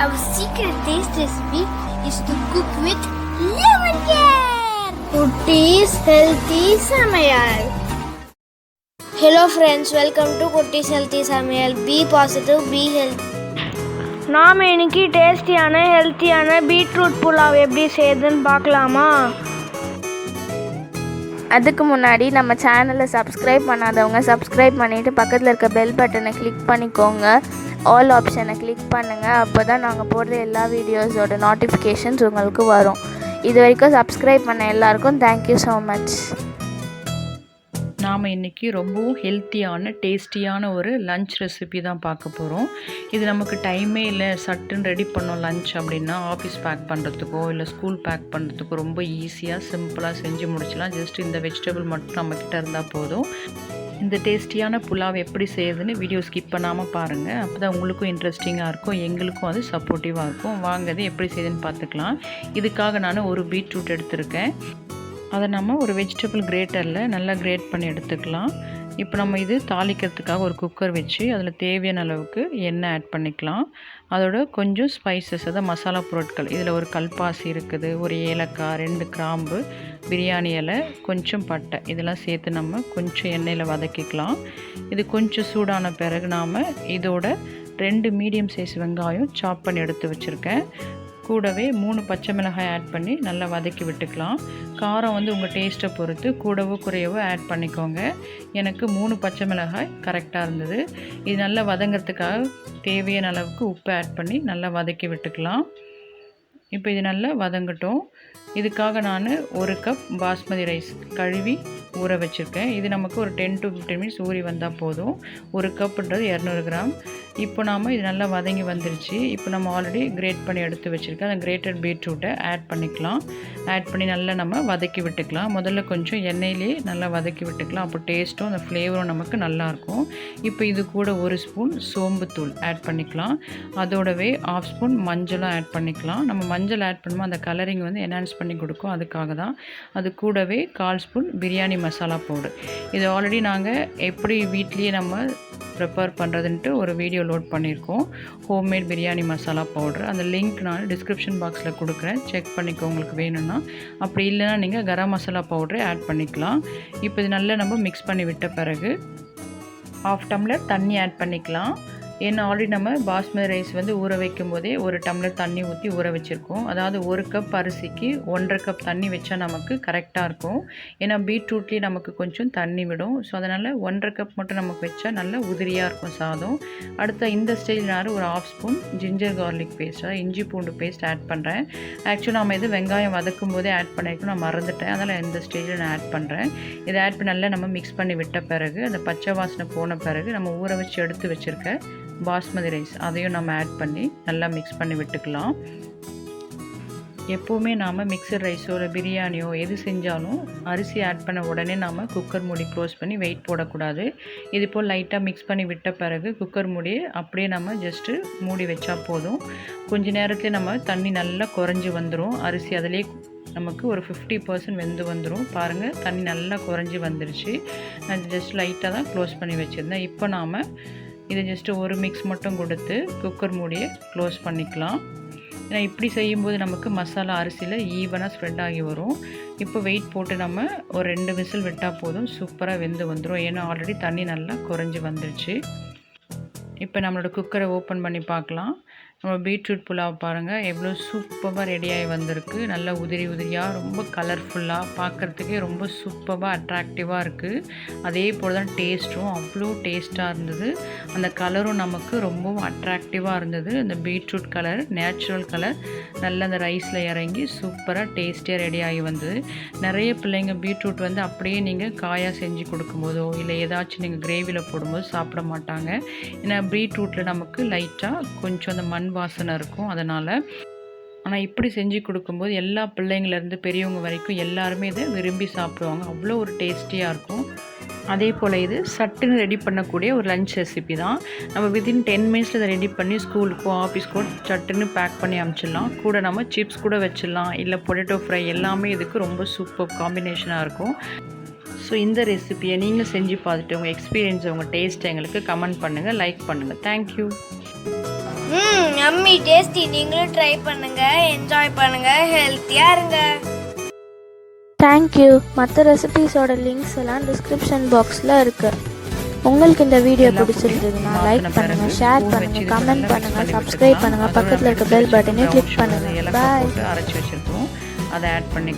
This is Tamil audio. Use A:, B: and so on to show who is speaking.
A: Our secret taste recipe is to cook with lemon care. Kutti's Healthy Samayal. Hello friends, welcome to Kutti's Healthy Samayal. Be positive, be healthy. நாம் இன்னைக்கு டேஸ்டியான ஹெல்த்தியான பீட்ரூட் புலாவ் எப்படி செய்யுதுன்னு பார்க்கலாமா?
B: அதுக்கு முன்னாடி நம்ம சேனலை சப்ஸ்கிரைப் பண்ணாதவங்க சப்ஸ்கிரைப் பண்ணிவிட்டு பக்கத்தில் இருக்க பெல் பட்டனை கிளிக் பண்ணிக்கோங்க. ஆல் ஆப்ஷனை கிளிக் பண்ணுங்கள். அப்போ தான் நாங்கள் போடுற எல்லா வீடியோஸோட நோட்டிஃபிகேஷன்ஸ் உங்களுக்கு வரும். இது வரைக்கும் சப்ஸ்கிரைப் பண்ண எல்லாருக்கும் தேங்க்யூ ஸோ மச்.
C: நாம் இன்றைக்கி ரொம்பவும் ஹெல்த்தியான டேஸ்டியான ஒரு லன்ச் ரெசிபி தான் பார்க்க போகிறோம். இது நமக்கு டைமே இல்லை, சட்டுன்னு ரெடி பண்ணோம் லன்ச் அப்படின்னா ஆஃபீஸ் பேக் பண்ணுறதுக்கோ இல்லை ஸ்கூல் பேக் பண்ணுறதுக்கோ ரொம்ப ஈஸியாக சிம்பிளாக செஞ்சு முடிச்சலாம். ஜஸ்ட் இந்த வெஜிடபிள் மட்டும் நம்மக்கிட்ட இருந்தால் போதும். இந்த டேஸ்டியான புலாவ் எப்படி செய்யுதுன்னு வீடியோ ஸ்கிப் பண்ணாமல் பாருங்கள். அப்போ தான் உங்களுக்கும் இன்ட்ரெஸ்டிங்காக இருக்கும், எங்களுக்கும் அது சப்போர்ட்டிவாக இருக்கும். வாங்கது எப்படி செய்யுதுன்னு பார்த்துக்கலாம். இதுக்காக நான் ஒரு பீட்ரூட் எடுத்திருக்கேன். அதை நம்ம ஒரு வெஜிடபிள் கிரேட்டரில் நல்லா கிரேட் பண்ணி எடுத்துக்கலாம். இப்போ நம்ம இது தாளிக்கிறதுக்காக ஒரு குக்கர் வச்சு அதில் தேவையான அளவுக்கு எண்ணெய் ஆட் பண்ணிக்கலாம். அதோட கொஞ்சம் ஸ்பைசஸ், அதாவது மசாலா பொருட்கள், இதில் ஒரு கல்பாசி இருக்குது, ஒரு ஏலக்காய், 2 கிராம்பு, பிரியாணி இலை, கொஞ்சம் பட்டை, இதெல்லாம் சேர்த்து நம்ம கொஞ்சம் எண்ணெயில் வதக்கிக்கலாம். இது கொஞ்சம் சூடான பிறகு நாம் இதோட 2 மீடியம் சைஸ் வெங்காயம் சாப் பண்ணி எடுத்து வச்சுருக்கேன். கூடவே 3 பச்சை மிளகாய் ஆட் பண்ணி நல்லா வதக்கி விட்டுக்கலாம். காரம் வந்து உங்கள் டேஸ்ட்டை பொறுத்து கூடவோ குறையவோ ஆட் பண்ணிக்கோங்க. எனக்கு 3 பச்சை மிளகாய் கரெக்டாக இருந்தது. இது நல்லா வதங்கிறதுக்காக தேவையான அளவுக்கு உப்பு ஆட் பண்ணி நல்லா வதக்கி விட்டுக்கலாம். இப்போ இது நல்லா வதங்கட்டும். இதுக்காக நான் 1 கப் பாஸ்மதி ரைஸ் கழுவி ஊற வச்சுருக்கேன். இது நமக்கு ஒரு 10 to 15 மினிட்ஸ் ஊறி வந்தால் போதும். 1 கப்புன்றது 200 கிராம். இப்போ நாம் இது நல்லா வதங்கி வந்துருச்சு. இப்போ நம்ம ஆல்ரெடி கிரேட் பண்ணி எடுத்து வச்சுருக்கேன் அந்த கிரேட்டட் பீட்ரூட்டை ஆட் பண்ணிக்கலாம். ஆட் பண்ணி நல்லா நம்ம வதக்கி விட்டுக்கலாம். முதல்ல கொஞ்சம் எண்ணெயிலே நல்லா வதக்கி விட்டுக்கலாம். அப்போ டேஸ்ட்டும் அந்த ஃப்ளேவரும் நமக்கு நல்லாயிருக்கும். இப்போ இது கூட 1 ஸ்பூன் சோம்புத்தூள் ஆட் பண்ணிக்கலாம். அதோடவே 1/2 ஸ்பூன் மஞ்சளும் ஆட் பண்ணிக்கலாம். நம்ம மஞ்சள் ஆட் பண்ணும்போது அந்த கலரிங் வந்து என்ஹான்ஸ் பண்ணி கொடுக்கும், அதுக்காக தான். அது கூடவே 1/4 ஸ்பூன் பிரியாணி மசாலா பவுடர். இது ஆல்ரெடி நாங்கள் எப்படி வீட்லேயே நம்ம ப்ரிப்பேர் பண்ணுறதுன்ட்டு ஒரு வீடியோ லோட் பண்ணியிருக்கோம். Homemade biryani masala powder. அந்த லிங்க் நான் டிஸ்கிரிப்ஷன் பாக்ஸில் கொடுக்குறேன், செக் பண்ணிக்கோ உங்களுக்கு வேணும்னா. அப்படி இல்லைன்னா நீங்கள் கரம் மசாலா பவுடரை ஆட் பண்ணிக்கலாம். இப்போ இது நல்லா நம்ம மிக்ஸ் பண்ணி விட்ட பிறகு 1/2 டம்ளர் தண்ணி ஆட் பண்ணிக்கலாம். ஏன்னா ஆல்ரெடி நம்ம பாஸ்மதி ரைஸ் வந்து ஊற வைக்கும் போதே 1 டம்ளர் தண்ணி ஊற்றி ஊற வச்சுருக்கோம். அதாவது 1 கப் அரிசிக்கு 1.5 கப் தண்ணி வச்சா நமக்கு கரெக்டாக இருக்கும். ஏன்னா பீட்ரூட்லேயே நமக்கு கொஞ்சம் தண்ணி விடும். ஸோ அதனால் 1.5 கப் மட்டும் நமக்கு வச்சா நல்லா உதிரியாக இருக்கும் சாதம். அடுத்த இந்த ஸ்டேஜ் நான் ஒரு 1/2 ஸ்பூன் ஜிஞ்சர் கார்லிக் பேஸ்ட், அதாவது இஞ்சி பூண்டு பேஸ்ட் ஆட் பண்ணுறேன். ஆக்சுவலாக நம்ம இது வெங்காயம் வதக்கும் போதே ஆட் பண்ணியிருக்கோம், நான் மறந்துட்டேன். அதனால் இந்த ஸ்டேஜில் நான் ஆட் பண்ணுறேன். இதை ஆட் பண்ணி நல்லா நம்ம மிக்ஸ் பண்ணி விட்ட பிறகு அந்த பச்சை வாசனை போன பிறகு நம்ம ஊற வச்சு எடுத்து வச்சுருக்க பாஸ்மதி ரைஸ் அதையும் நம்ம ஆட் பண்ணி நல்லா மிக்ஸ் பண்ணி விட்டுக்கலாம். எப்போவுமே நாம் மிக்சர் ரைஸோ இல்லை பிரியாணியோ எது செஞ்சாலும் அரிசி ஆட் பண்ண உடனே நாம் குக்கர் மூடி க்ளோஸ் பண்ணி வெயிட் போடக்கூடாது. இது போல் லைட்டாக மிக்ஸ் பண்ணி விட்ட பிறகு குக்கர் மூடியை அப்படியே நம்ம ஜஸ்ட்டு மூடி வச்சா போதும். கொஞ்ச நேரத்தில் நம்ம தண்ணி நல்லா குறைஞ்சி வந்துடும். அரிசி அதிலே நமக்கு ஒரு 50% வெந்து வந்துடும். பாருங்கள், தண்ணி நல்லா குறைஞ்சி வந்துருச்சு. நான் ஜஸ்ட் லைட்டாக தான் க்ளோஸ் பண்ணி வச்சுருந்தேன். இப்போ நாம் இதை ஜஸ்ட்டு ஒரு மிக்ஸ் மட்டும் கொடுத்து குக்கர் மூடியை க்ளோஸ் பண்ணிக்கலாம். ஏன்னா இப்படி செய்யும்போது நமக்கு மசாலா அரிசியில் ஈவனாக ஸ்ப்ரெட் ஆகி வரும். இப்போ வெயிட் போட்டு நம்ம ஒரு 2 விசில் விட்டால் போதும், சூப்பராக வெந்து வந்துடும். ஏன்னா ஆல்ரெடி தண்ணி நல்லா குறைஞ்சி வந்துடுச்சு. இப்போ நம்மளோட குக்கரை ஓப்பன் பண்ணி பார்க்கலாம். நம்ம பீட்ரூட் புலாவ் பாருங்கள் எவ்வளோ சூப்பராக ரெடியாகி வந்திருக்கு. நல்லா உதிரி உதிரியாக ரொம்ப கலர்ஃபுல்லாக பார்க்குறதுக்கே ரொம்ப சூப்பராக அட்ராக்டிவாக இருக்குது. அதே போல் தான் டேஸ்ட்டும் அவ்வளோ டேஸ்ட்டாக இருந்தது. அந்த கலரும் நமக்கு ரொம்பவும் அட்ராக்டிவாக இருந்தது. அந்த பீட்ரூட் கலர், நேச்சுரல் கலர் நல்லா அந்த ரைஸில் இறங்கி சூப்பராக டேஸ்டியாக ரெடியாகி வந்தது. நிறைய பிள்ளைங்க பீட்ரூட் வந்து அப்படியே நீங்கள் காயாக செஞ்சு கொடுக்கும்போதோ இல்லை ஏதாச்சும் நீங்கள் கிரேவியில் போடும்போது சாப்பிட மாட்டாங்க. ஏன்னா பீட்ரூட்டில் நமக்கு லைட்டாக கொஞ்சம் அந்த மண் வாசனை இருக்கும், அதனால். ஆனால் இப்படி செஞ்சு கொடுக்கும்போது எல்லா பிள்ளைங்கள்லேருந்து பெரியவங்க வரைக்கும் எல்லாருமே இதை விரும்பி சாப்பிடுவாங்க. அவ்வளோ ஒரு டேஸ்டியாக இருக்கும். அதே போல் இது சட்டுன்னு ரெடி பண்ணக்கூடிய ஒரு லன்ச் ரெசிபி தான். நம்ம வித்தின் 10 மினிட்ஸில் இதை ரெடி பண்ணி ஸ்கூலுக்கோ ஆஃபீஸ்க்கோ சட்டுன்னு பேக் பண்ணி அனுப்பிச்சிடலாம். கூட நம்ம சிப்ஸ் கூட வச்சிடலாம், இல்லை பொட்டேட்டோ ஃப்ரை, எல்லாமே இதுக்கு ரொம்ப சூப்பர் காம்பினேஷனாக இருக்கும். ஸோ இந்த ரெசிபியை நீங்கள் செஞ்சு பார்த்துட்டு உங்கள் எக்ஸ்பீரியன்ஸை, உங்கள் டேஸ்ட்டை எங்களுக்கு கமெண்ட் பண்ணுங்கள், லைக் பண்ணுங்கள். தேங்க்யூ.
A: Yummy tasty. நீங்களும் ட்ரை பண்ணுங்க, என்ஜாய் பண்ணுங்க, ஹெல்த்தியாக இருங்க.
B: தேங்க்யூ. மற்ற ரெசிபீஸோட லிங்க்ஸ் எல்லாம் டிஸ்கிரிப்ஷன் பாக்ஸில் இருக்குது. உங்களுக்கு இந்த வீடியோ பிடிச்சிருந்ததுன்னா லைக் பண்ணுங்கள், ஷேர் பண்ணுங்கள், கமெண்ட் பண்ணுங்கள், சப்ஸ்கிரைப் பண்ணுங்கள், பக்கத்தில் இருக்க பெல் பட்டனையும் கிளிக் பண்ணுங்கள். பாய்.
C: அரைச்சி வச்சுருக்கோம், அதை ஆட் பண்ணி